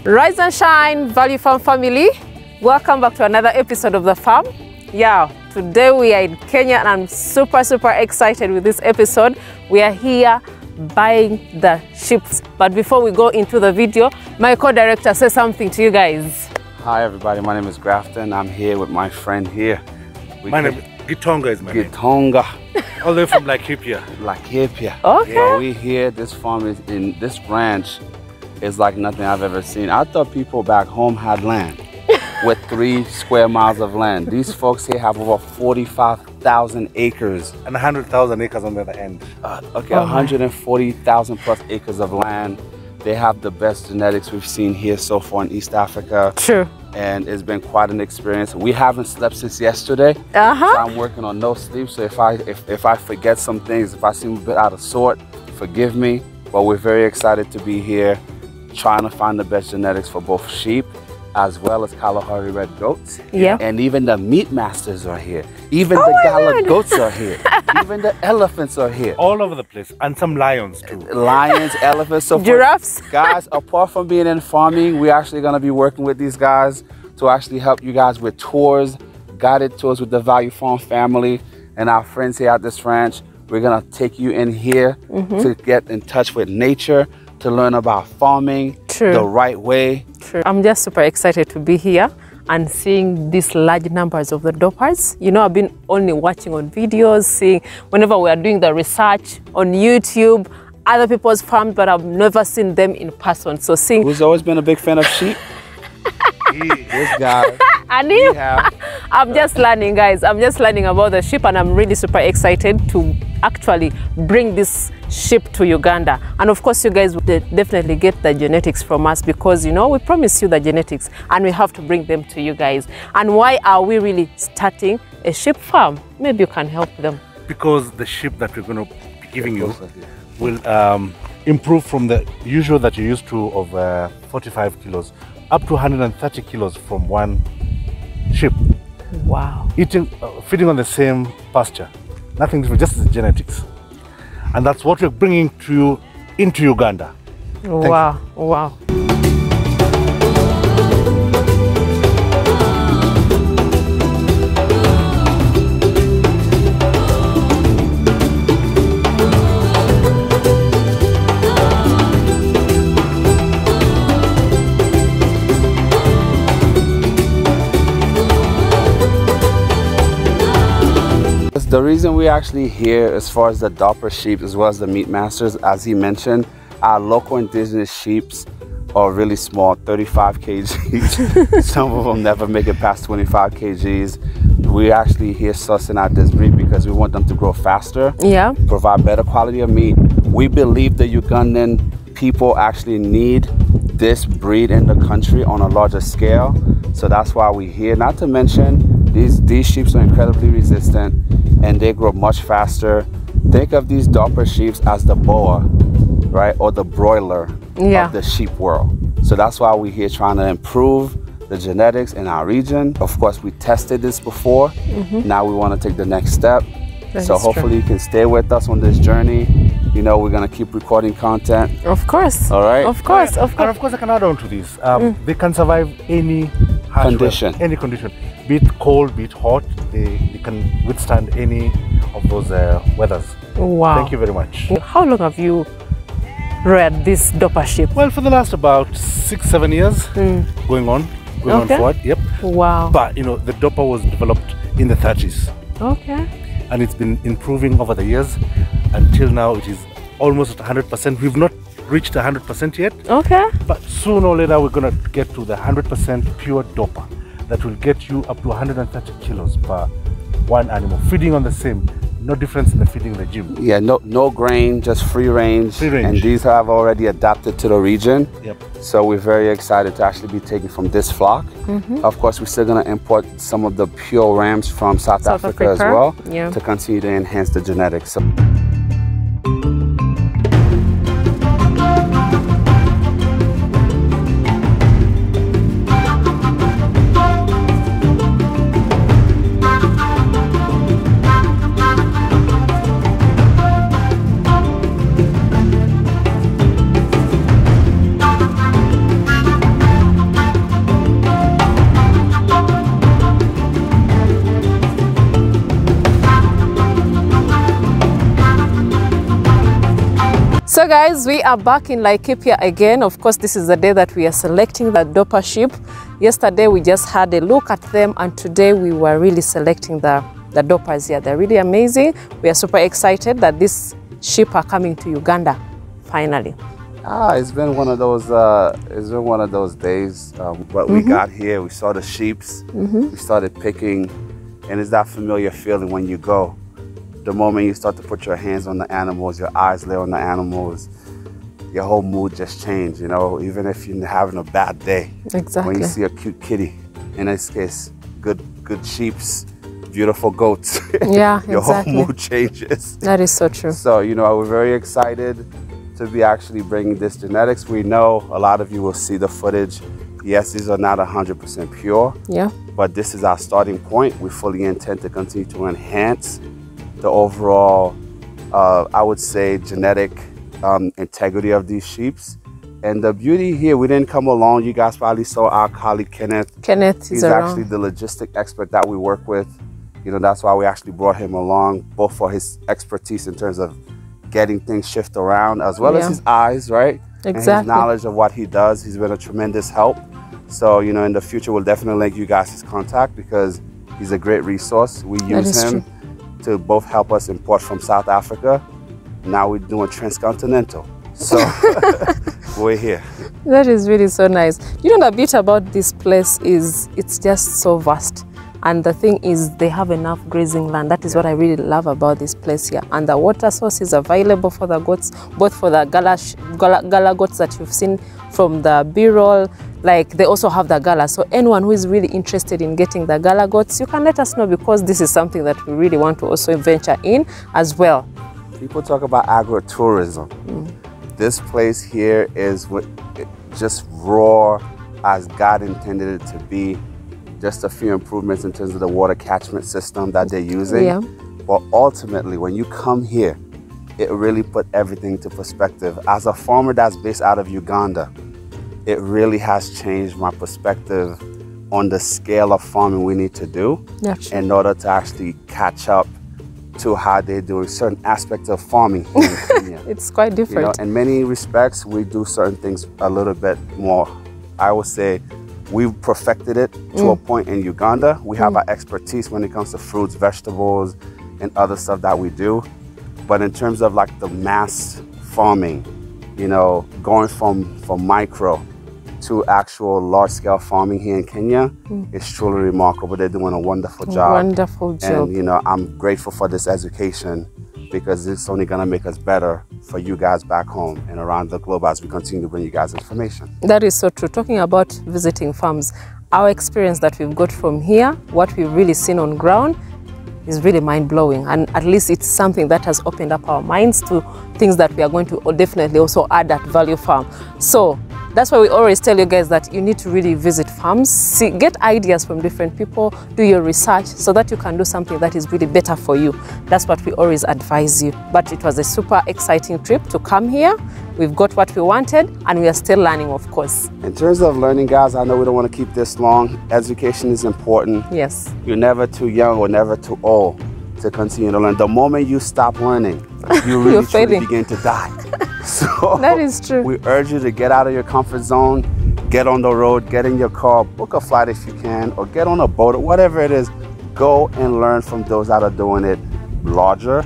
Rise and shine, Value Farm family. Welcome back to another episode of The Farm. Yeah, today we are in Kenya and I'm super excited with this episode. We are here buying the sheep. But before we go into the video, my co-director says something to you guys. Hi everybody, my name is Grafton. I'm here with my friend here. My name is Gitonga is my name. Gitonga. All the way from Laikipia. Laikipia. Okay. Yeah, we here, this farm is in this ranch. It's like nothing I've ever seen. I thought people back home had land with 3 square miles of land. These folks here have over 45,000 acres. And 100,000 acres on the other end. Okay, 140,000 plus acres of land. They have the best genetics we've seen here so far in East Africa. True. And it's been quite an experience. We haven't slept since yesterday. So I'm working on no sleep. So if I forget some things, if I seem a bit out of sort, forgive me. But we're very excited to be here, trying to find the best genetics for both sheep as well as Kalahari red goats. Yeah. And even the meat masters are here. Even the gala goats are here. Even the elephants are here. All over the place. And some lions too. Lions, elephants, so giraffes. Guys, apart from being in farming, we're actually going to be working with these guys to actually help you guys with tours, guided tours with the Value Farm family and our friends here at this ranch. We're going to take you in here to get in touch with nature, to learn about farming the right way. True. I'm just super excited to be here and seeing these large numbers of the dorpers. You know, I've been only watching on videos, seeing whenever we are doing the research on YouTube, other people's farms, but I've never seen them in person. So seeing... Who's always been a big fan of sheep? This guy. And I'm just learning, guys. I'm just learning about the sheep and I'm really super excited to actually bring this sheep to Uganda. And of course, you guys will definitely get the genetics from us because, you know, we promise you the genetics and we have to bring them to you guys. And why are we really starting a sheep farm? Maybe you can help them. Because the sheep that we're going to be giving you will improve from the usual that you're used to of 45 kilos up to 130 kilos from one sheep. Wow. Eating, feeding on the same pasture. Nothing different, just the genetics. And that's what we're bringing to you into Uganda. Wow, wow. The reason we're actually here as far as the dorper sheep as well as the meat masters, as he mentioned, our local indigenous sheep are really small, 35 kgs. Some of them never make it past 25 kgs. We're actually here sussing out this breed because we want them to grow faster, provide better quality of meat. We believe the Ugandan people actually need this breed in the country on a larger scale. So that's why we're here. Not to mention, these sheep are incredibly resistant and they grow much faster. Think of these dorper sheep as the boa, right? Or the broiler of the sheep world. So that's why we're here trying to improve the genetics in our region. Of course, we tested this before. Now we want to take the next step. So hopefully you can stay with us on this journey. You know, we're going to keep recording content. Of course. All right? Of course, of course. And of course, I can add on to this. They can survive any condition. Any condition. Be it cold, be it hot. They can withstand any of those weathers. Wow. Thank you very much. How long have you reared this dorper sheep? Well, for the last about 6-7 years, going on forward. Yep. Wow. But, you know, the dorper was developed in the 30s. Okay. And it's been improving over the years. Until now, it is almost at 100%. We've not reached 100% yet. Okay. But sooner or later, we're going to get to the 100% pure dorper that will get you up to 130 kilos per one animal, feeding on the same. No difference in the feeding in the gym. Yeah, no grain, just free range. Free range. And these have already adapted to the region. Yep. So we're very excited to actually be taking from this flock. Of course, we're still going to import some of the pure rams from South Africa as well, to continue to enhance the genetics. So So guys, we are back in Laikipia again. Of course, this is the day that we are selecting the dorper sheep. Yesterday we just had a look at them, and today we were really selecting the dorpers here. They're really amazing. We are super excited that these sheep are coming to Uganda finally. it's been one of those days. But we got here, we saw the sheeps, we started picking, and it's that familiar feeling when you go. The moment you start to put your hands on the animals, your eyes lay on the animals, your whole mood just changes, you know, even if you're having a bad day. Exactly. When you see a cute kitty, in this case, good sheeps, beautiful goats, yeah, your whole mood changes. That is so true. So, you know, we're very excited to be actually bringing this genetics. We know a lot of you will see the footage. Yes, these are not 100% pure, but this is our starting point. We fully intend to continue to enhance the overall, I would say, genetic integrity of these sheeps. And the beauty here, we didn't come alone. You guys probably saw our colleague Kenneth. He's actually the logistic expert that we work with. You know, that's why we actually brought him along, both for his expertise in terms of getting things shift around, as well as his eyes, right? Exactly. And his knowledge of what he does. He's been a tremendous help. So, you know, in the future, we'll definitely link you guys his contact, because he's a great resource. We use him to both help us import from South Africa. Now we're doing transcontinental. So we're here. That is really so nice. You know, the bit about this place is it's just so vast. And the thing is, they have enough grazing land. That is what I really love about this place here. And the water source is available for the goats, both for the gala goats that you've seen from the B-roll. Like, they also have the gala. So anyone who is really interested in getting the gala goats, you can let us know, because this is something that we really want to also venture in as well. People talk about agritourism. This place here is just raw as God intended it to be. Just a few improvements in terms of the water catchment system that they're using. But ultimately, when you come here, it really put everything into perspective. As a farmer that's based out of Uganda, it really has changed my perspective on the scale of farming we need to do in order to actually catch up to how they're doing certain aspects of farming here in Kenya. It's quite different. You know, in many respects, we do certain things a little bit more, I would say, we've perfected it to a point in Uganda. We have our expertise when it comes to fruits, vegetables, and other stuff that we do. But in terms of like the mass farming, you know, going from micro to actual large-scale farming here in Kenya, is truly remarkable. They're doing a wonderful job. Wonderful job. And, you know, I'm grateful for this education, because it's only going to make us better for you guys back home and around the globe as we continue to bring you guys information. That is so true. Talking about visiting farms, our experience that we've got from here, what we've really seen on ground, is really mind-blowing. And at least it's something that has opened up our minds to things that we are going to definitely also add at Value Farm. So that's why we always tell you guys that you need to really visit farms, get ideas from different people, do your research so that you can do something that is really better for you. That's what we always advise you. But it was a super exciting trip to come here. We've got what we wanted, and we are still learning, of course. In terms of learning, guys, I know we don't want to keep this long. Education is important. Yes. You're never too young or never too old to continue to learn. The moment you stop learning, you really truly begin to die. So that is true. We urge you to get out of your comfort zone, get on the road, get in your car, book a flight if you can, or get on a boat or whatever it is. Go and learn from those that are doing it larger,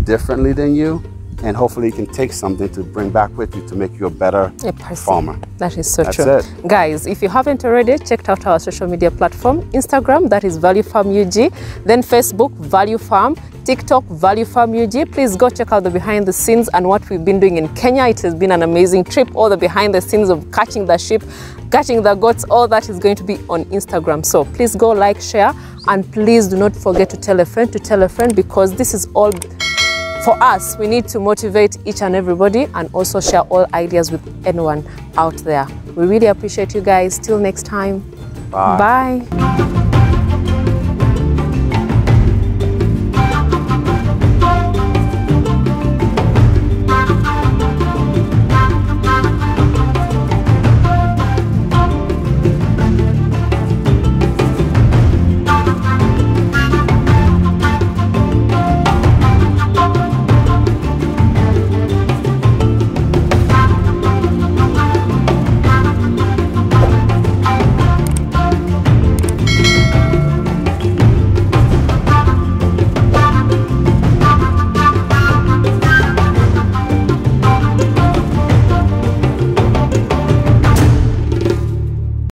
differently than you, and hopefully you can take something to bring back with you to make you a better farmer. That is so That's true. it. Guys, if you haven't already checked out our social media platform, Instagram, that is Value Farm UG, then Facebook, Value Farm, TikTok, Value Farm UG. Please go check out the behind the scenes and what we've been doing in Kenya. It has been an amazing trip. All the behind the scenes of catching the sheep, catching the goats, all that is going to be on Instagram. So please go like, share, and please do not forget to tell a friend, because this is all for us. We need to motivate each and everybody and also share all ideas with anyone out there. We really appreciate you guys. Till next time. Bye. Bye.